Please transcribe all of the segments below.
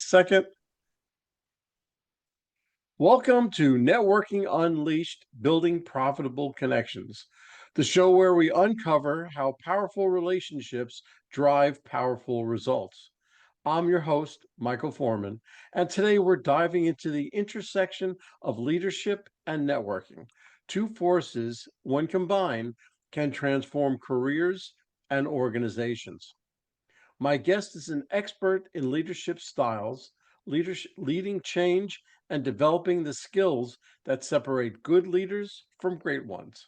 second. Welcome to Networking Unleashed, Building Profitable Connections, the show where we uncover how powerful relationships drive powerful results. I'm your host, Michael Forman, and today we're diving into the intersection of leadership and networking. Two forces, when combined, can transform careers and organizations. My guest is an expert in leadership styles, leading change, and developing the skills that separate good leaders from great ones.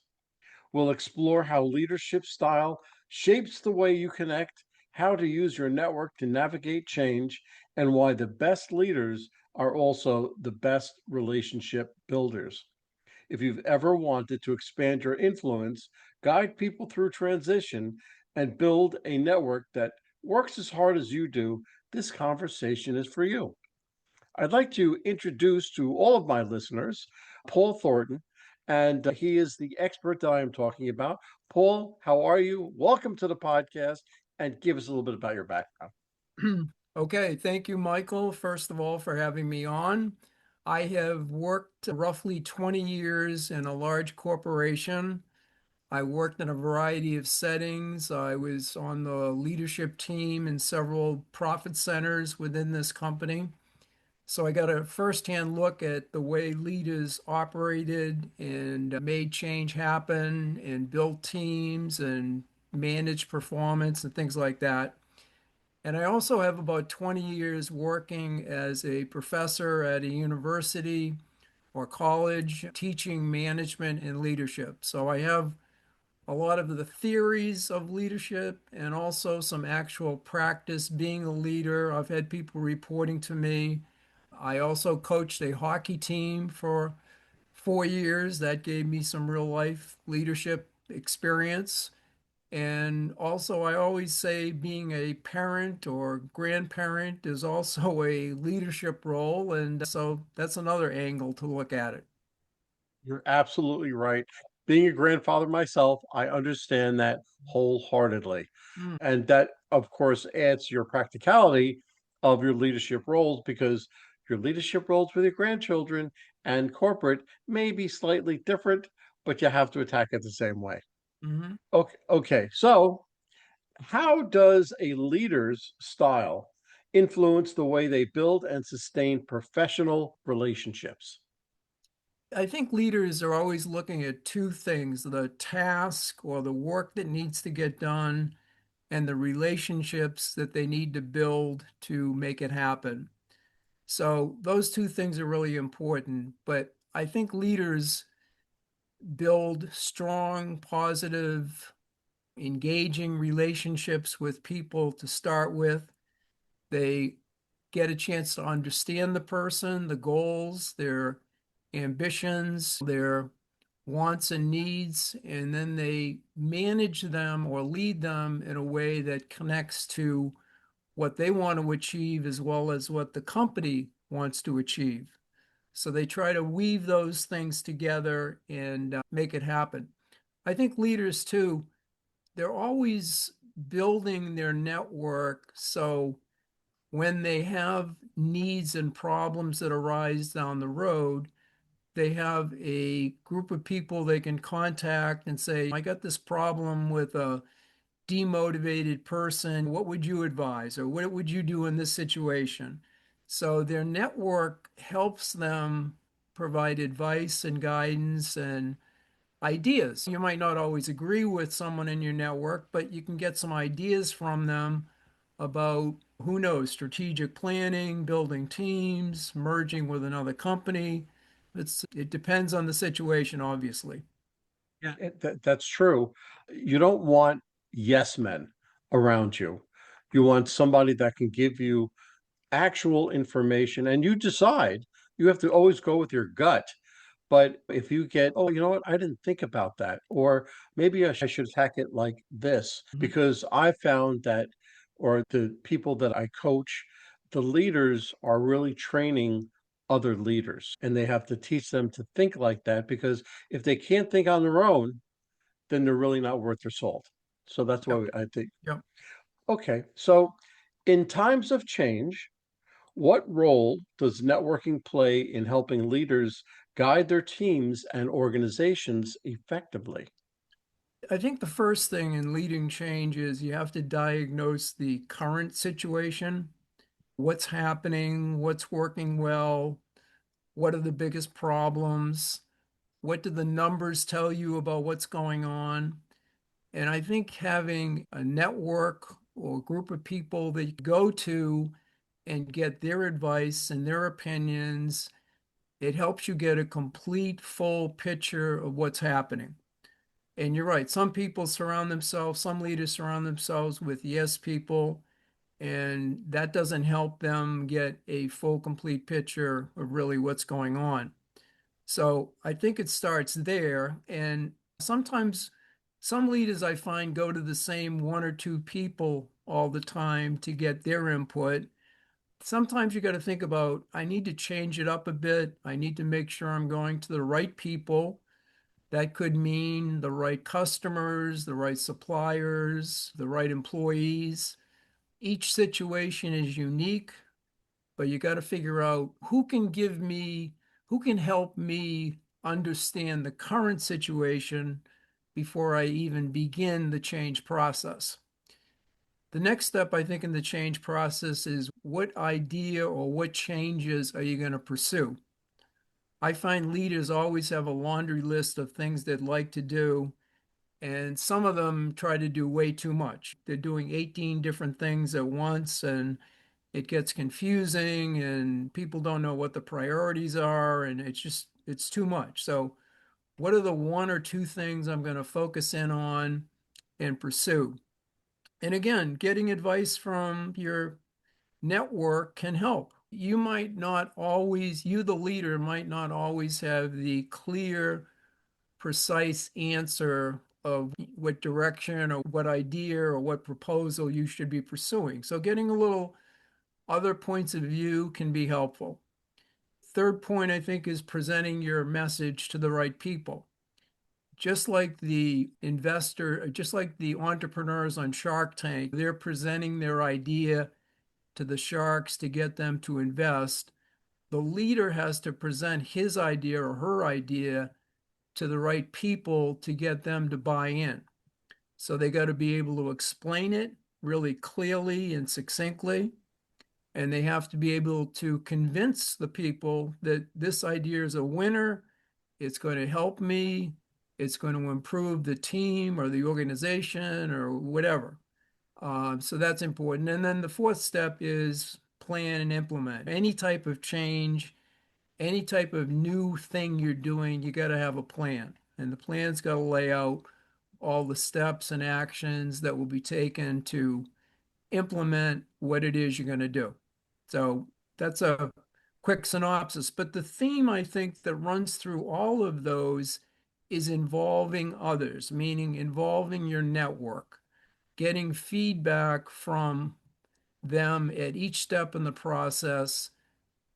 We'll explore how leadership style shapes the way you connect, how to use your network to navigate change, and why the best leaders are also the best relationship builders. If you've ever wanted to expand your influence, guide people through transition, and build a network that works as hard as you do, this conversation is for you. I'd like to introduce to all of my listeners Paul Thornton, and he is the expert that I am talking about. Paul, how are you? Welcome to the podcast, and give us a little bit about your background. Okay, thank you, Michael, first of all, for having me on. I have worked roughly 20 years in a large corporation. I worked in a variety of settings. I was on the leadership team in several profit centers within this company. So I got a firsthand look at the way leaders operated and made change happen and built teams and managed performance and things like that. And I also have about 20 years working as a professor at a university or college teaching management and leadership. So I have a lot of the theories of leadership and also some actual practice being a leader. I've had people reporting to me. I also coached a hockey team for 4 years. That gave me some real life leadership experience. And also, I always say being a parent or grandparent is also a leadership role. And so that's another angle to look at it. You're absolutely right. Being a grandfather myself, I understand that wholeheartedly. Mm. And that, of course, adds to your practicality of your leadership roles because your leadership roles with your grandchildren and corporate may be slightly different, but you have to attack it the same way. Mhm. Okay. So, how does a leader's style influence the way they build and sustain professional relationships? I think leaders are always looking at two things, the task or the work that needs to get done, and the relationships that they need to build to make it happen. So those two things are really important. But I think leaders build strong, positive, engaging relationships with people to start with. They get a chance to understand the person, the goals, their ambitions, their wants and needs, and then they manage them or lead them in a way that connects to what they want to achieve as well as what the company wants to achieve. So they try to weave those things together and make it happen. I think leaders, too, they're always building their network so when they have needs and problems that arise down the road, they have a group of people they can contact and say, I got this problem with a demotivated person. What would you advise? Or what would you do in this situation? So their network helps them provide advice and guidance and ideas. You might not always agree with someone in your network, but you can get some ideas from them about, who knows, strategic planning, building teams, merging with another company. It depends on the situation, obviously. Yeah, that's true. You don't want yes men around you. You want somebody that can give you actual information and you decide. You have to always go with your gut. But if you get, oh, you know what, I didn't think about that, or maybe I should attack it like this, Mhm. because I found that, or the people that I coach, the leaders are really training other leaders, and they have to teach them to think like that because if they can't think on their own, then they're really not worth their salt. So that's Yep. why I think, Yep. okay, so in times of change, What role does networking play in helping leaders guide their teams and organizations effectively? I think the first thing in leading change is you have to diagnose the current situation, what's happening, what's working well, what are the biggest problems, what do the numbers tell you about what's going on. And I think having a network or a group of people that you go to and get their advice and their opinions, it helps you get a complete, full picture of what's happening. And you're right, some people surround themselves, some leaders surround themselves with yes people, and that doesn't help them get a full, complete picture of really what's going on. So I think it starts there. And sometimes some leaders I find go to the same one or two people all the time to get their input. Sometimes you got to think about, I need to change it up a bit. I need to make sure I'm going to the right people. That could mean the right customers, the right suppliers, the right employees. Each situation is unique, but you got to figure out who can help me understand the current situation before I even begin the change process. The next step, I think, in the change process is what idea or what changes are you going to pursue? I find leaders always have a laundry list of things they'd like to do, and some of them try to do way too much. They're doing 18 different things at once, and it gets confusing, and people don't know what the priorities are, and it's too much. So, what are the one or two things I'm going to focus in on and pursue? And again, getting advice from your network can help. You, the leader, might not always have the clear, precise answer of what direction or what idea or what proposal you should be pursuing. So, getting a little other points of view can be helpful. Third point, I think, is presenting your message to the right people. Just like the entrepreneurs on Shark Tank, they're presenting their idea to the sharks to get them to invest. The leader has to present his idea or her idea to the right people to get them to buy in. So they got to be able to explain it really clearly and succinctly. And they have to be able to convince the people that this idea is a winner. It's going to help me. It's going to improve the team or the organization or whatever. So that's important. And then the fourth step is plan and implement. Any type of change, any type of new thing you're doing, you got to have a plan. And the plan's got to lay out all the steps and actions that will be taken to implement what it is you're going to do. So that's a quick synopsis. But the theme I think that runs through all of those is involving others, meaning involving your network, getting feedback from them at each step in the process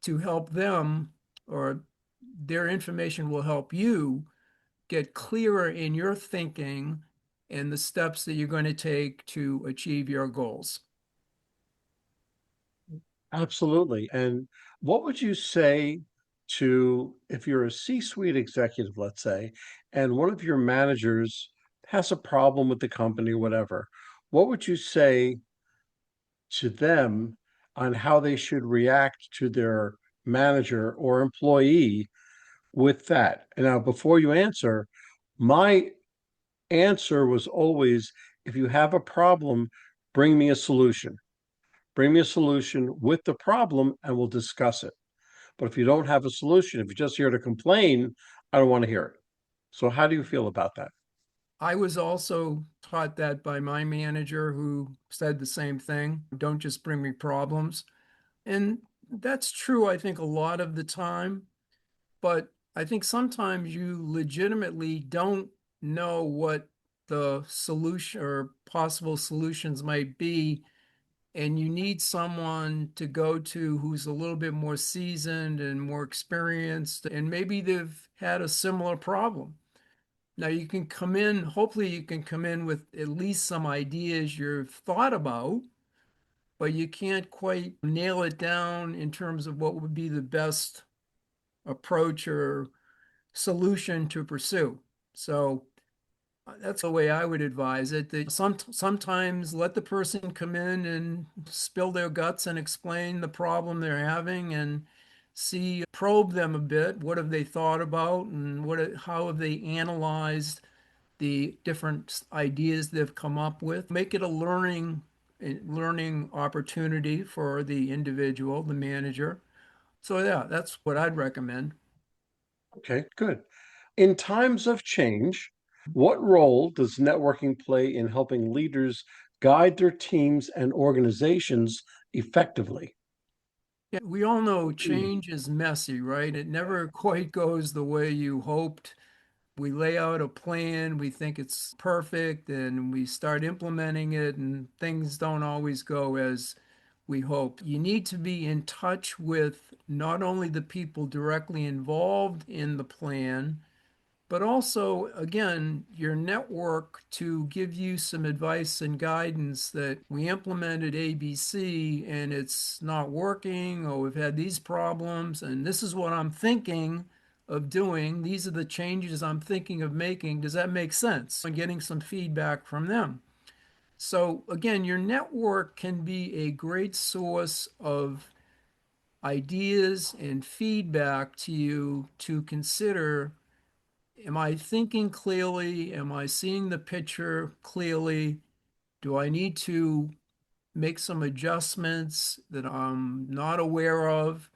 to help them, or their information will help you get clearer in your thinking and the steps that you're going to take to achieve your goals. Absolutely. And what would you say to if you're a C-suite executive, let's say, and one of your managers has a problem with the company, whatever, what would you say to them on how they should react to their manager or employee with that? And now, before you answer, my answer was always, if you have a problem, bring me a solution. Bring me a solution with the problem and we'll discuss it. But if you don't have a solution, if you're just here to complain, I don't want to hear it. So how do you feel about that? I was also taught that by my manager who said the same thing. Don't just bring me problems. And that's true, I think, a lot of the time. But I think sometimes you legitimately don't know what the solution or possible solutions might be. And you need someone to go to who's a little bit more seasoned and more experienced. And maybe they've had a similar problem. Now you can come hopefully you can come in with at least some ideas you've thought about, but you can't quite nail it down in terms of what would be the best approach or solution to pursue. So that's the way I would advise it. That sometimes let the person come in and spill their guts and explain the problem they're having and probe them a bit. What have they thought about and how have they analyzed the different ideas they've come up with? Make it a learning opportunity for the individual, the manager. So yeah, that's what I'd recommend. Okay, good. In times of change, what role does networking play in helping leaders guide their teams and organizations effectively? Yeah, we all know change is messy, right? It never quite goes the way you hoped. We lay out a plan, we think it's perfect, and we start implementing it, and things don't always go as we hope. You need to be in touch with not only the people directly involved in the plan, but also, again, your network to give you some advice and guidance that we implemented ABC and it's not working, or we've had these problems, and this is what I'm thinking of doing. These are the changes I'm thinking of making. Does that make sense? And getting some feedback from them. So, again, your network can be a great source of ideas and feedback to you to consider. Am I thinking clearly? Am I seeing the picture clearly? Do I need to make some adjustments that I'm not aware of?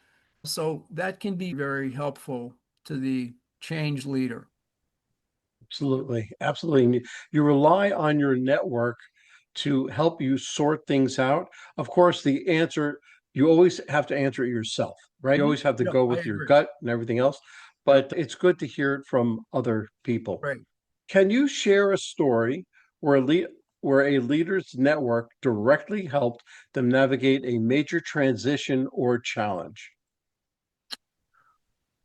So that can be very helpful to the change leader. Absolutely. Absolutely. And you rely on your network to help you sort things out. Of course, the answer, you always have to answer it yourself, right? You Mhm. always have to Yeah, go I with your agree. gut and everything else, Yeah, but it's good to hear it from other people. right. Can you share a story where where a leader's network directly helped them navigate a major transition or challenge?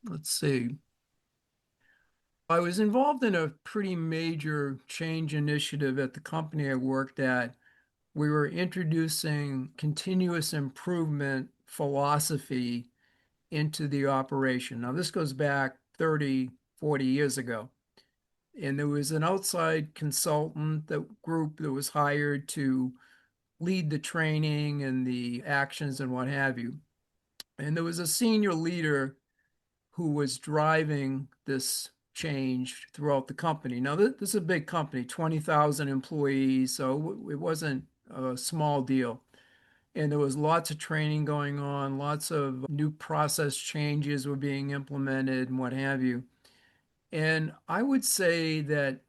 Let's see. I was involved in a pretty major change initiative at the company I worked at. We were introducing continuous improvement philosophy into the operation. Now, this goes back 30, 40 years ago. And there was an outside consultant that group that was hired to lead the training and the actions and what have you. And there was a senior leader who was driving this change throughout the company. Now, this is a big company, 20,000 employees, so it wasn't a small deal. And there was lots of training going on, lots of new process changes were being implemented and what have you. And I would say that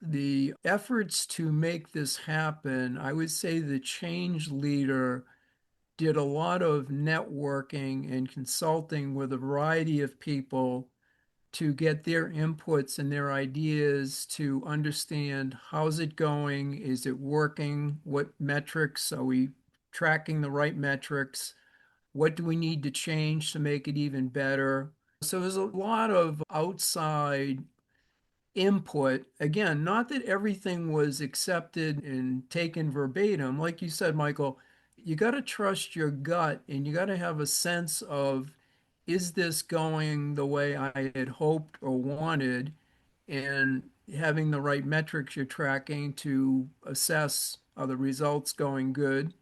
the efforts to make this happen, I would say the change leader did a lot of networking and consulting with a variety of people to get their inputs and their ideas to understand how's it going? Is it working? What metrics are we tracking the right metrics? What do we need to change to make it even better? So there's a lot of outside input. Again, not that everything was accepted and taken verbatim. Like you said, Michael, you got to trust your gut and you got to have a sense of, is this going the way I had hoped or wanted? And having the right metrics you're tracking to assess, are the results going good?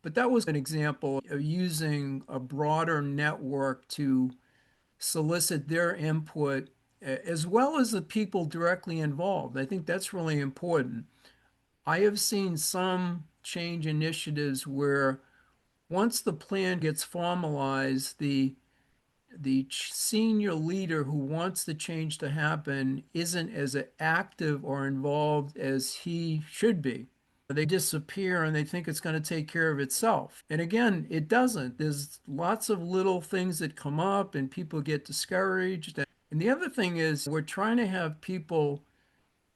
But that was an example of using a broader network to solicit their input as well as the people directly involved. I think that's really important. I have seen some change initiatives where once the plan gets formalized, the senior leader who wants the change to happen isn't as active or involved as he should be. They disappear and they think it's going to take care of itself. And again, it doesn't. There's lots of little things that come up and people get discouraged. And the other thing is, we're trying to have people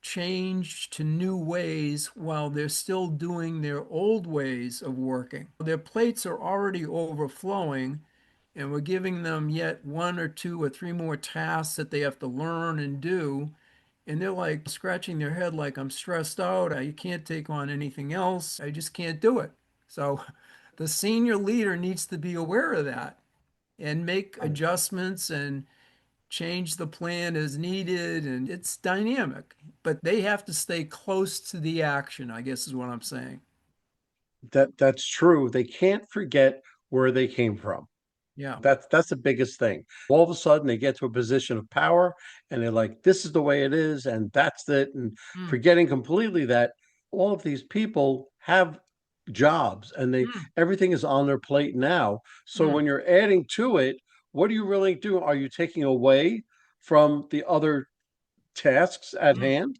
change to new ways while they're still doing their old ways of working. Their plates are already overflowing, and we're giving them yet one or two or three more tasks that they have to learn and do. And they're like scratching their head like, I'm stressed out. I can't take on anything else. I just can't do it. So the senior leader needs to be aware of that and make Right. adjustments and change the plan as needed. And it's dynamic, but they have to stay close to the action, I guess is what I'm saying. That's true. They can't forget where they came from. Yeah. That's the biggest thing. All of a sudden, they get to a position of power, and they're like, "This is the way it is, and that's it." And Mm, forgetting completely that all of these people have jobs, and they mm, everything is on their plate now. So mm, when you're adding to it, what are you really doing? Are you taking away from the other tasks at mm, hand?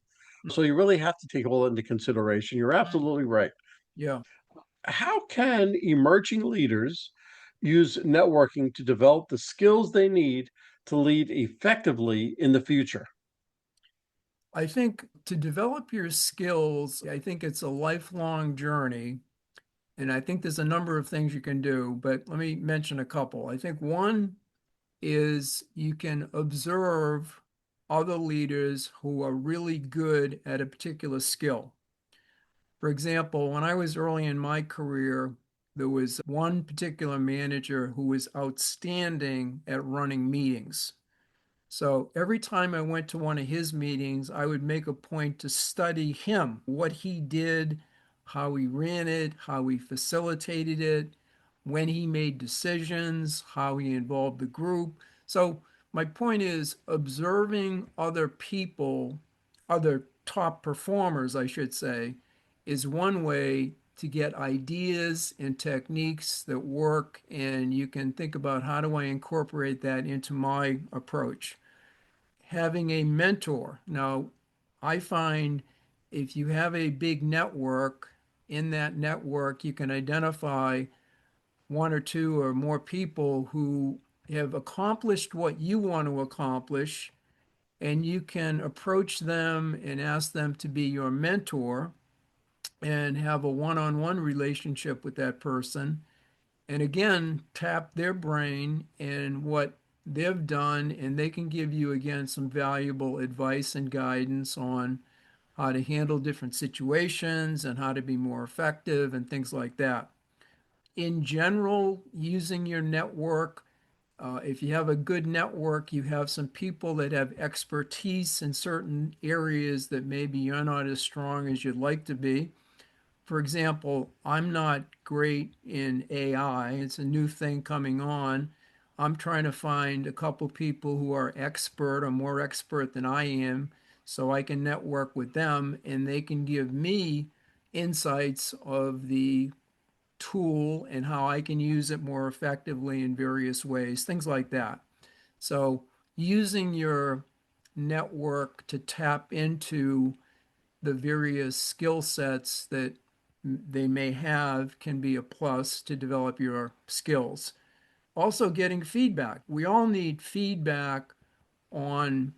So you really have to take all into consideration. You're mm. absolutely right. Yeah. How can emerging leaders use networking to develop the skills they need to lead effectively in the future? I think to develop your skills, I think it's a lifelong journey. And I think there's a number of things you can do, but let me mention a couple. I think one is you can observe other leaders who are really good at a particular skill. For example, when I was early in my career, there was one particular manager who was outstanding at running meetings. So every time I went to one of his meetings, I would make a point to study him, what he did, how he ran it, how he facilitated it, when he made decisions, how he involved the group. So my point is observing other people, other top performers, I should say, is one way to get ideas and techniques that work, and you can think about how do I incorporate that into my approach. Having a mentor. Now, I find if you have a big network, in that network, you can identify one or two or more people who have accomplished what you want to accomplish, and you can approach them and ask them to be your mentor and have a one-on-one relationship with that person, and again tap their brain and what they've done, and they can give you again some valuable advice and guidance on how to handle different situations and how to be more effective and things like that. In general, using your network, if you have a good network, you have some people that have expertise in certain areas that maybe you're not as strong as you'd like to be. For example, I'm not great in AI. It's a new thing coming on. I'm trying to find a couple people who are expert or more expert than I am so I can network with them and they can give me insights of the tool and how I can use it more effectively in various ways, things like that. So, using your network to tap into the various skill sets that they may have can be a plus to develop your skills. Also, getting feedback. We all need feedback on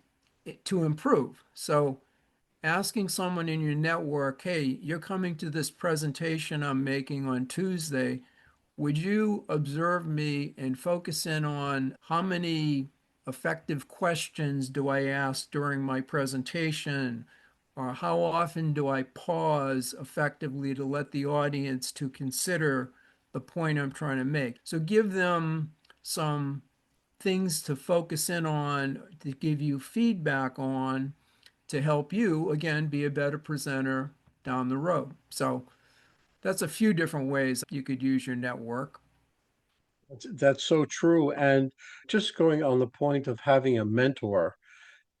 to improve. So, asking someone in your network, hey, you're coming to this presentation I'm making on Tuesday. Would you observe me and focus in on how many effective questions do I ask during my presentation? Or how often do I pause effectively to let the audience to consider the point I'm trying to make? So give them some things to focus in on, to give you feedback on, to help you, again, be a better presenter down the road. So that's a few different ways you could use your network. That's so true. And just going on the point of having a mentor,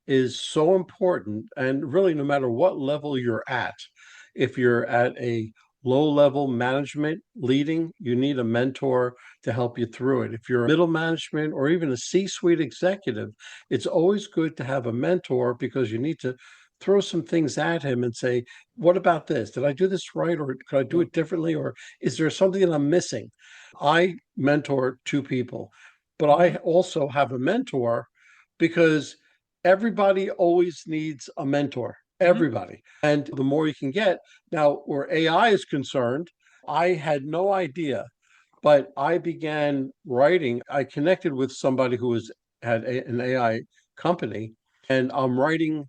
is so important. And really, no matter what level you're at, if you're at a low level management leading, you need a mentor to help you through it. If you're middle management or even a C suite executive, it's always good to have a mentor because you need to throw some things at him and say, what about this? Did I do this right? Or could I do Yeah. it differently? Or is there something that I'm missing? I mentor two people, but I Mhm. also have a mentor because everybody always needs a mentor, Mhm. everybody. And the more you can get. Now, where AI is concerned, I had no idea, but I began writing. I connected with somebody who had an AI company, and I'm writing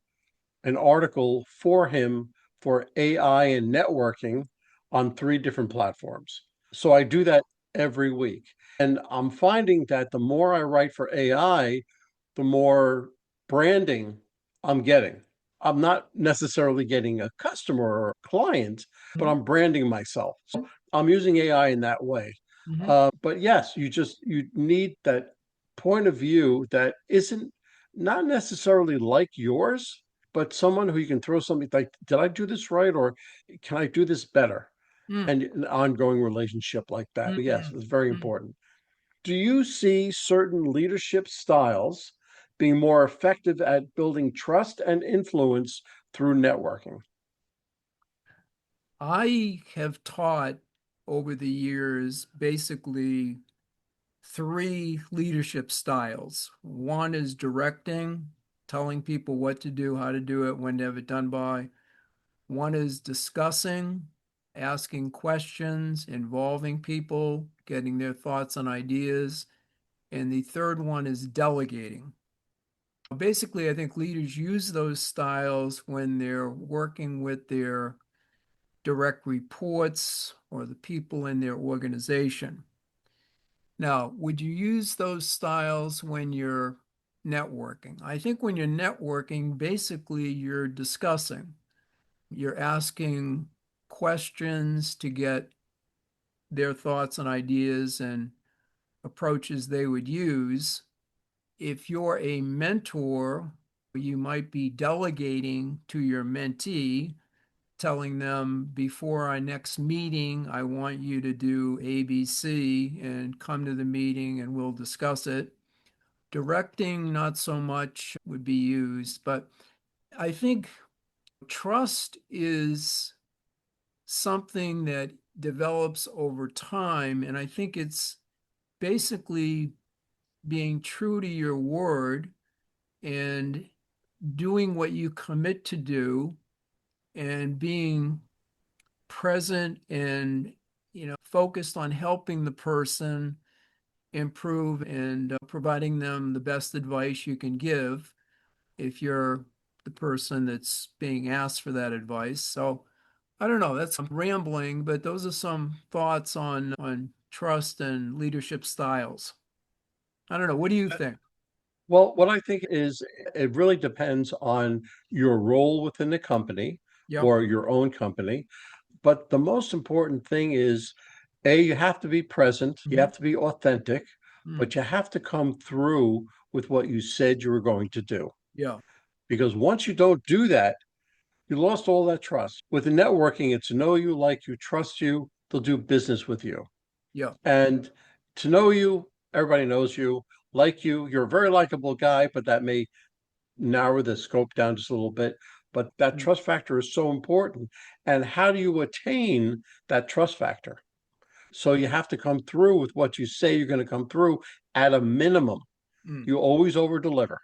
an article for him for AI and networking on three different platforms. So I do that every week. And I'm finding that the more I write for AI, the more branding I'm getting. I'm not necessarily getting a customer or a client, but Mhm. I'm branding myself. So I'm using AI in that way. Mhm. But yes, you need that point of view that isn't not necessarily like yours, but someone who you can throw something like, did I do this right? Or can I do this better? Mm, And an ongoing relationship like that. mm, Yes, mm, it's very mm. important. Do you see certain leadership styles being more effective at building trust and influence through networking? I have taught over the years basically three leadership styles. One is directing, telling people what to do, how to do it, when to have it done by. One is discussing, asking questions, involving people, getting their thoughts and ideas. And the third one is delegating. Basically, I think leaders use those styles when they're working with their direct reports or the people in their organization. Now, would you use those styles when you're networking? I think when you're networking, basically you're discussing, you're asking questions to get their thoughts and ideas and approaches they would use. If you're a mentor, you might be delegating to your mentee, telling them before our next meeting, I want you to do ABC and come to the meeting and we'll discuss it. Directing, not so much would be used, but I think trust is something that develops over time. And I think it's basically being true to your word and doing what you commit to do and being present and focused on helping the person improve and providing them the best advice you can give if you're the person that's being asked for that advice. So I don't know, that's rambling, but those are some thoughts on trust and leadership styles. I don't know. What do you think? Well, what I think is it really depends on your role within the company Yep. or your own company. But the most important thing is A, you have to be present, you Hmm. have to be authentic, Mm. but you have to come through with what you said you were going to do. Yeah. Because once you don't do that, you lost all that trust. With the networking, it's know you, like you, trust you, they'll do business with you. Yeah. And to know you, everybody knows you, like you're a very likable guy, but that may narrow the scope down just a little bit. But that Mm. trust factor is so important. And how do you attain that trust factor? So you have to come through with what you say you're going to come through at a minimum. Mm. You always over deliver.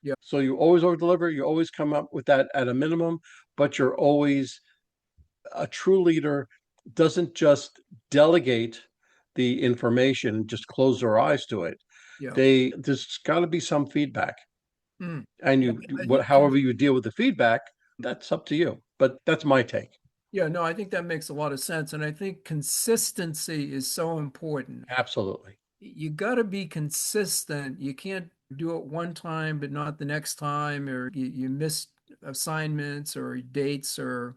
Yeah. So you always over deliver, you always come up with that at a minimum, but you're always a true leader doesn't just delegate the information, just close their eyes to it. Yeah. There's got to be some feedback, Mm. and Yeah. you I what think however you deal with the feedback, that's up to you. But that's my take. Yeah, no, I think that makes a lot of sense. And I think consistency is so important. Absolutely. You got to be consistent. You can't do it one time, but not the next time, or you miss assignments or dates or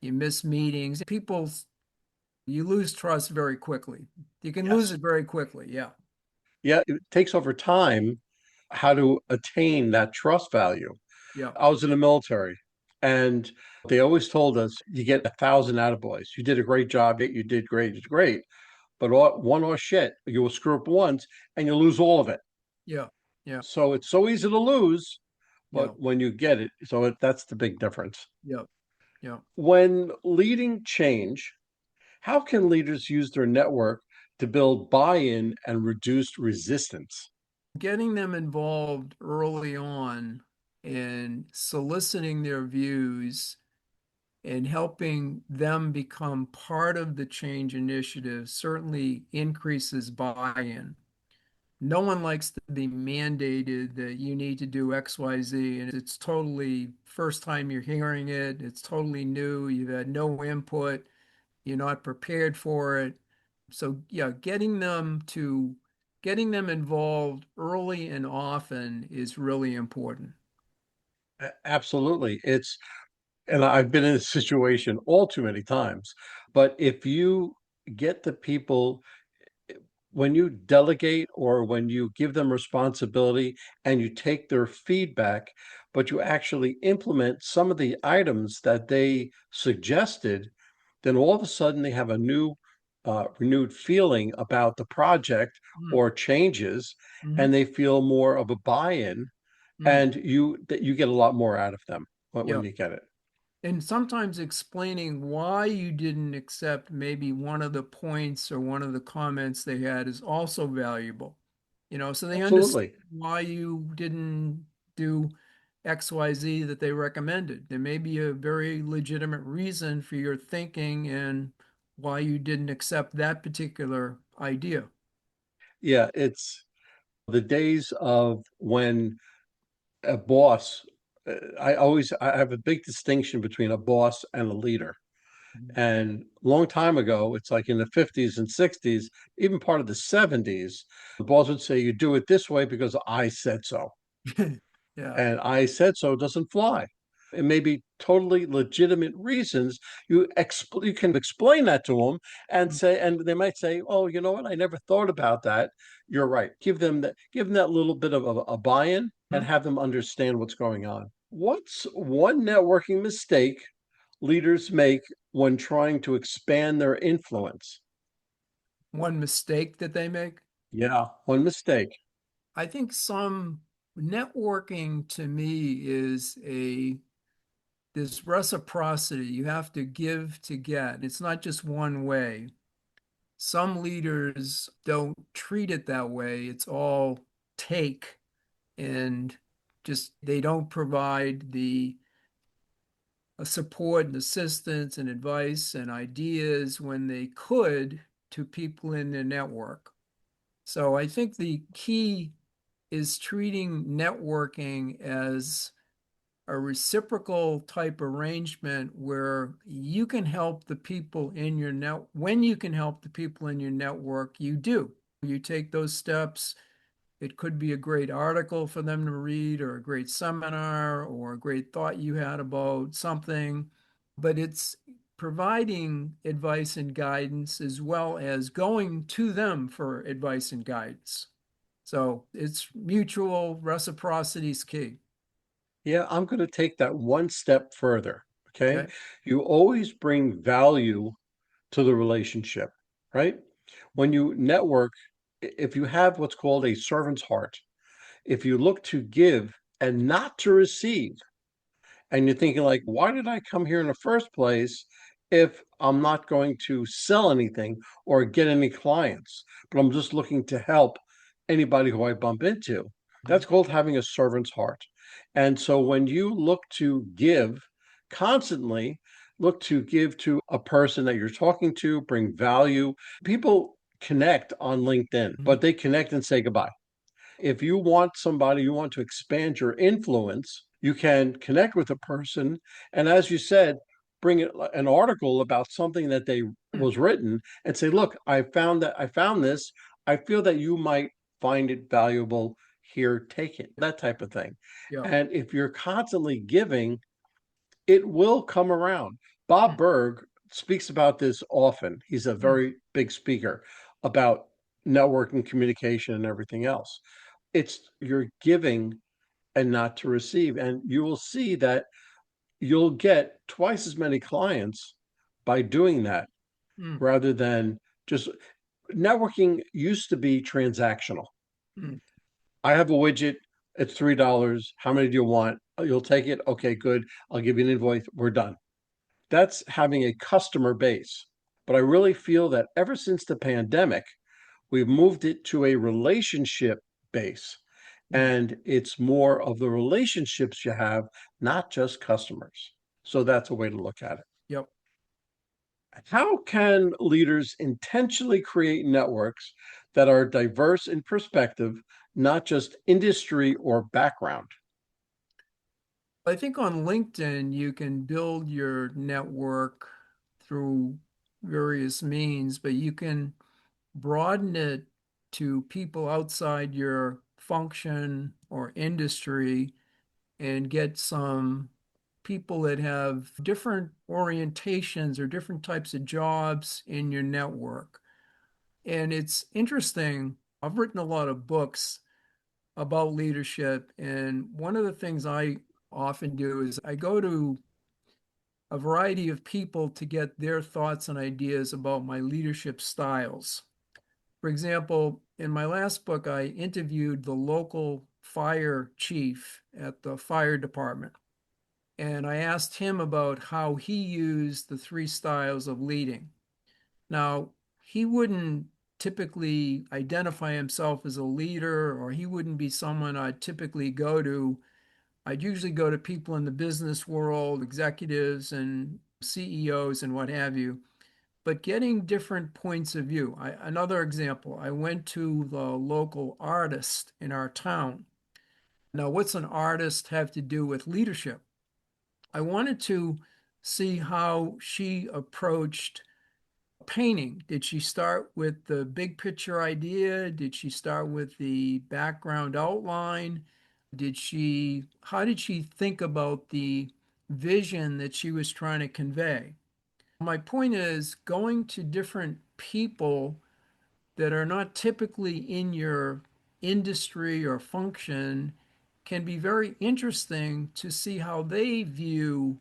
you miss meetings. People, you lose trust very quickly. You can lose Yes. it very quickly. Yeah. Yeah, it takes over time how to attain that trust value. Yeah. I was in the military, and they always told us you get 1,000 attaboys. You did a great job. You did great. It's great. But one or shit, you will screw up once and you lose all of it. Yeah. Yeah. So it's so easy to lose, Yeah. but when you get it, that's the big difference. Yeah. Yeah. When leading change, how can leaders use their network to build buy-in and reduce resistance? Getting them involved early on and soliciting their views and helping them become part of the change initiative certainly increases buy-in. No one likes to be mandated that you need to do XYZ, and it's totally first time you're hearing it, it's totally new, you've had no input, you're not prepared for it. So yeah, getting them involved early and often is really important. Absolutely. And I've been in this situation all too many times. But if you get the people, when you delegate or when you give them responsibility and you take their feedback, but you actually implement some of the items that they suggested, then all of a sudden they have a new, renewed feeling about the project Mm, or changes, mhm, and they feel more of a buy-in, mm, and you get a lot more out of them when yeah. you get it. And sometimes explaining why you didn't accept maybe one of the points or one of the comments they had is also valuable. So they understand Absolutely. why you didn't do XYZ that they recommended. There may be a very legitimate reason for your thinking and why you didn't accept that particular idea. Yeah, it's the days of when a boss, I have a big distinction between a boss and a leader. And a long time ago, it's like in the 50s and 60s, even part of the 70s, the boss would say, "You do it this way because I said so." Yeah. And "I said so" doesn't fly. It may be totally legitimate reasons. You can explain that to them and say, and they might say, "Oh, you know what? I never thought about that. You're right." Give them that little bit of a buy-in and Mhm. have them understand what's going on. What's one networking mistake leaders make when trying to expand their influence? One mistake that they make. Yeah, one mistake. I think some networking to me is a this reciprocity. You have to give to get. It's not just one way. Some leaders don't treat it that way. It's all take and just they don't provide the support and assistance and advice and ideas when they could to people in their network. So I think the key is treating networking as a reciprocal type arrangement where you can help the people in your net when you can help the people in your network, you do. You take those steps. It could be a great article for them to read or a great seminar or a great thought you had about something, but it's providing advice and guidance as well as going to them for advice and guidance. So it's mutual reciprocity is key. Yeah, I'm going to take that one step further. Okay. Okay. You always bring value to the relationship, right? When you network, if you have what's called a servant's heart, if you look to give and not to receive, and you're thinking like, why did I come here in the first place if I'm not going to sell anything or get any clients, but I'm just looking to help anybody who I bump into? That's called having a servant's heart. And so when you look to give constantly, look to give to a person that you're talking to, bring value. People connect on LinkedIn, Mhm. but they connect and say goodbye. If you want somebody, you want to expand your influence, you can connect with a person. And as you said, bring an article about something that they was written and say, look, I found this. I feel that you might find it valuable. Here, take it, that type of thing. Yeah. And if you're constantly giving, it will come around. Bob Berg speaks about this often. He's a Mhm. very big speaker about networking, communication, and everything else. It's you're giving and not to receive. And you will see that you'll get twice as many clients by doing that Mm, rather than just networking used to be transactional. mm, I have a widget, it's $3. How many do you want? Oh, you'll take it. Okay, good. I'll give you an invoice. We're done. That's having a customer base. But I really feel that ever since the pandemic, we've moved it to a relationship base. mm. And it's more of the relationships you have, not just customers. So that's a way to look at it. Yep. How can leaders intentionally create networks that are diverse in perspective, not just industry or background? I think on LinkedIn, you can build your network through various means, but you can broaden it to people outside your function or industry and get some people that have different orientations or different types of jobs in your network. And it's interesting. I've written a lot of books about leadership, and one of the things I often do is I go to a variety of people to get their thoughts and ideas about my leadership styles. For example, in my last book, I interviewed the local fire chief at the fire department, and I asked him about how he used the three styles of leading. Now, he wouldn't typically identify himself as a leader, or he wouldn't be someone I'd typically go to. I'd usually go to people in the business world, executives and CEOs and what have you, but getting different points of view. Another example, I went to the local artist in our town. Now, what's an artist have to do with leadership? I wanted to see how she approached painting. Did she start with the big picture idea? Did she start with the background outline? How did she think about the vision that she was trying to convey? My point is going to different people that are not typically in your industry or function can be very interesting to see how they view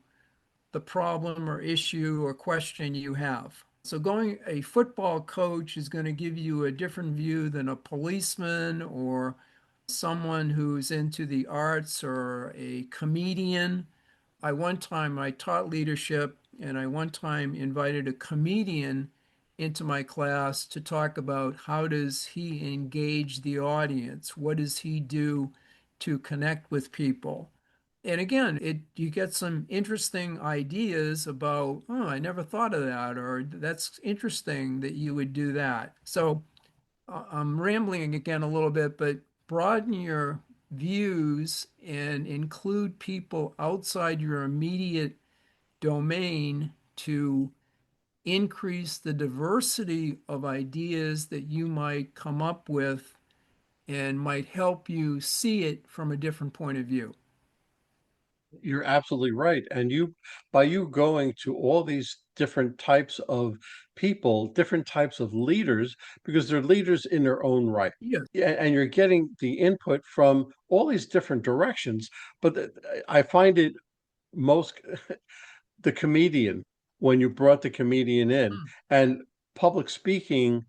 the problem or issue or question you have. So going a football coach is going to give you a different view than a policeman or someone who's into the arts or a comedian. One time I taught leadership, and I one time invited a comedian into my class to talk about how does he engage the audience? What does he do to connect with people? And again, you get some interesting ideas about, oh, I never thought of that, or that's interesting that you would do that. So I'm rambling again a little bit, but broaden your views and include people outside your immediate domain to increase the diversity of ideas that you might come up with and might help you see it from a different point of view. You're absolutely right. And by you going to all these different types of people, different types of leaders, because they're leaders in their own right. Yes. Yeah, and you're getting the input from all these different directions. But I find it most the comedian, when you brought the comedian in, Mm, and public speaking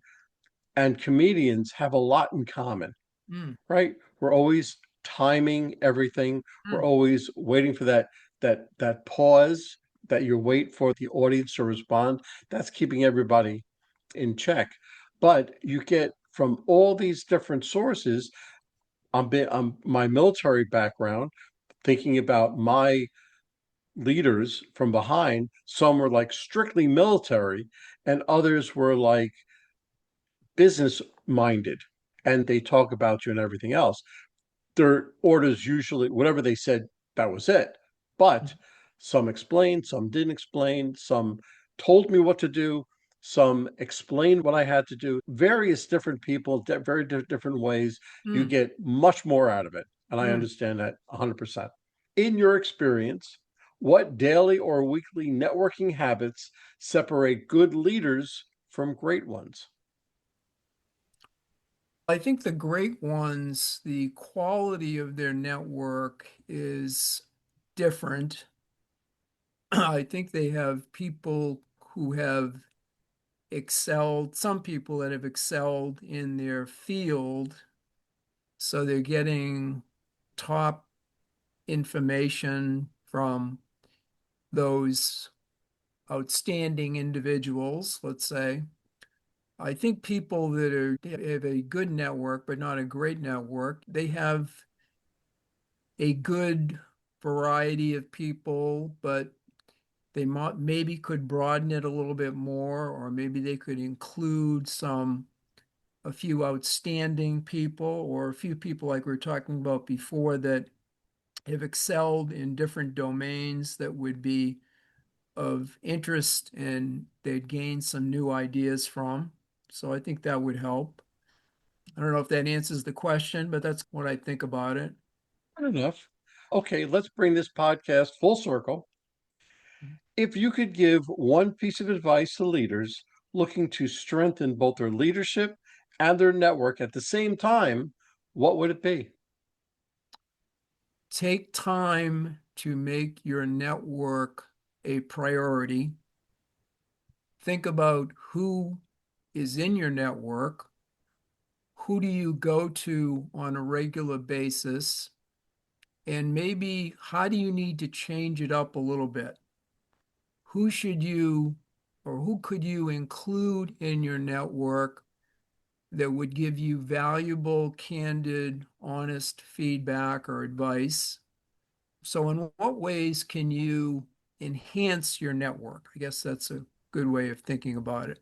and comedians have a lot in common, mm, right? We're always timing everything. We're mm, always waiting for that pause that you wait for the audience to respond. That's keeping everybody in check. But you get from all these different sources. I'm my military background, thinking about my leaders from behind. Some were like strictly military, and others were like business minded, and they talk about you and everything else. Their orders usually, whatever they said, that was it. But some explained, some didn't explain, some told me what to do, some explained what I had to do. Various different people, very different ways. You mm. get much more out of it. And I Mm. understand that 100%. In your experience, what daily or weekly networking habits separate good leaders from great ones? I think the great ones, the quality of their network is different. I think they have people who have excelled, some people that have excelled in their field. So they're getting top information from those outstanding individuals, let's say. I think people that have a good network, but not a great network, they have a good variety of people, but they might maybe could broaden it a little bit more, or maybe they could include a few outstanding people, or a few people like we were talking about before that have excelled in different domains that would be of interest and they'd gain some new ideas from. So I think that would help. I don't know if that answers the question, but that's what I think about it. Good enough. Okay, let's bring this podcast full circle. If you could give one piece of advice to leaders looking to strengthen both their leadership and their network at the same time, what would it be? Take time to make your network a priority. Think about who is in your network. Who do you go to on a regular basis? And maybe how do you need to change it up a little bit? Who should you or who could you include in your network that would give you valuable, candid, honest feedback or advice? So, in what ways can you enhance your network? I guess that's a good way of thinking about it.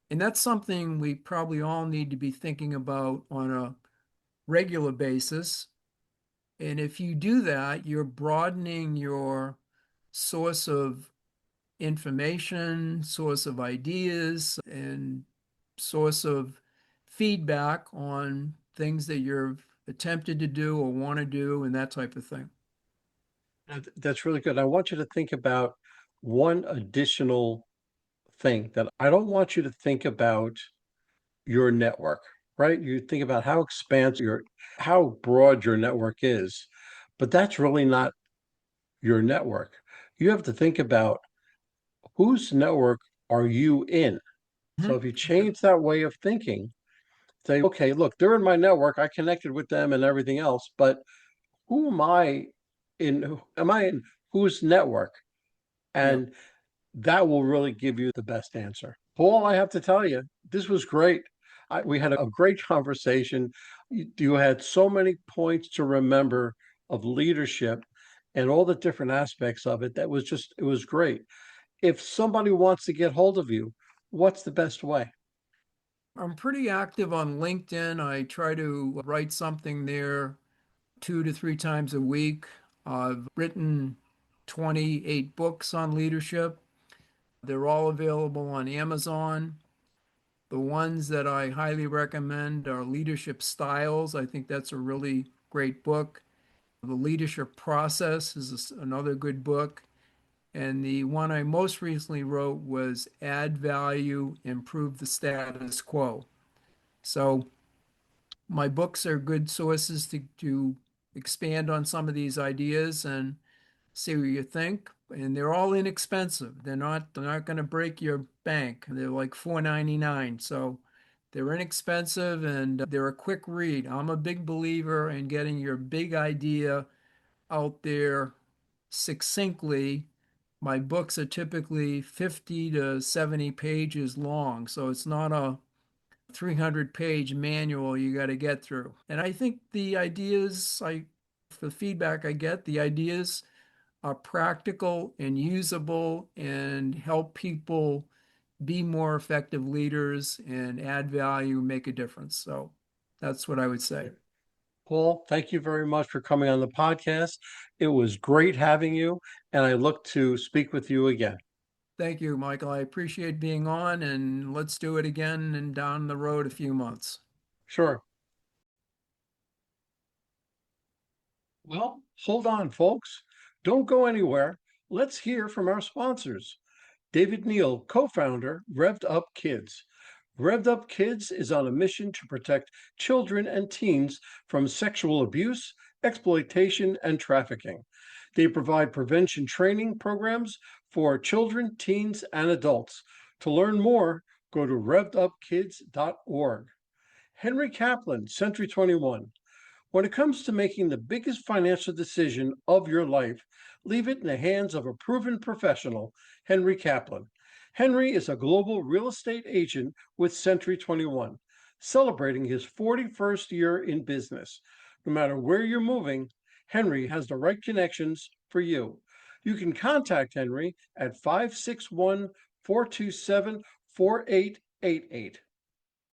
And that's something we probably all need to be thinking about on a regular basis. And if you do that, you're broadening your source of information, source of ideas, and source of feedback on things that you're attempted to do or want to do and that type of thing. That's really good. I want you to think about one additional thing that I don't want you to think about your network, right? You think about how expansive how broad your network is, but that's really not your network. You have to think about whose network are you in? So Mhm. if you change that way of thinking, say, okay, look, they're in my network. I connected with them and everything else, but who am I in? Am I in whose network? Yep. And that will really give you the best answer. Paul, I have to tell you, this was great. We had a great conversation. You had so many points to remember of leadership and all the different aspects of it. It was great. If somebody wants to get hold of you, what's the best way? I'm pretty active on LinkedIn. I try to write something there 2 to 3 times a week. I've written 28 books on leadership. They're all available on Amazon. The ones that I highly recommend are Leadership Styles. I think that's a really great book. The Leadership Process is another good book. And the one I most recently wrote was Add Value, Improve the Status Quo. So my books are good sources to expand on some of these ideas and see what you think. And they're all inexpensive. They're not going to break your bank. They're like $4.99. So they're inexpensive and they're a quick read. I'm a big believer in getting your big idea out there succinctly. My books are typically 50 to 70 pages long, so it's not a 300-page manual you got to get through. And I think the feedback I get, the ideas are practical and usable and help people be more effective leaders and add value, make a difference. So that's what I would say. Paul, thank you very much for coming on the podcast. It was great having you, and I look to speak with you again. Thank you, Michael. I appreciate being on, and let's do it again and down the road a few months. Sure. Well, hold on, folks. Don't go anywhere. Let's hear from our sponsors. David Neal, co-founder, Revved Up Kids. Revved Up Kids is on a mission to protect children and teens from sexual abuse, exploitation, and trafficking. They provide prevention training programs for children, teens, and adults. To learn more, go to revvedupkids.org. Henry Kaplan, Century 21. When it comes to making the biggest financial decision of your life, leave it in the hands of a proven professional, Henry Kaplan. Henry is a global real estate agent with Century 21, celebrating his 41st year in business. No matter where you're moving, Henry has the right connections for you. You can contact Henry at 561 427 4888.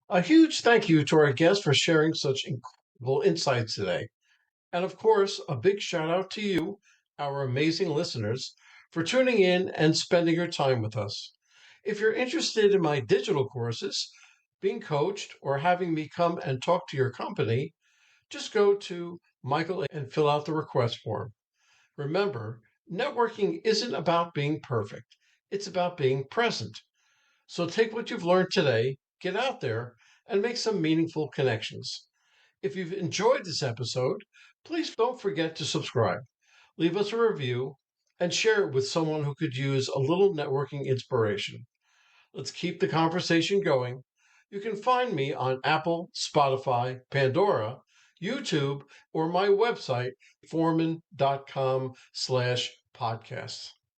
A huge thank you to our guest for sharing such incredible insights today. And of course, a big shout out to you, our amazing listeners, for tuning in and spending your time with us. If you're interested in my digital courses, being coached, or having me come and talk to your company, just go to Michael and fill out the request form. Remember, networking isn't about being perfect, it's about being present. So take what you've learned today, get out there, and make some meaningful connections. If you've enjoyed this episode, please don't forget to subscribe, leave us a review, and share it with someone who could use a little networking inspiration. Let's keep the conversation going. You can find me on Apple, Spotify, Pandora, YouTube, or my website, forman.com/podcasts.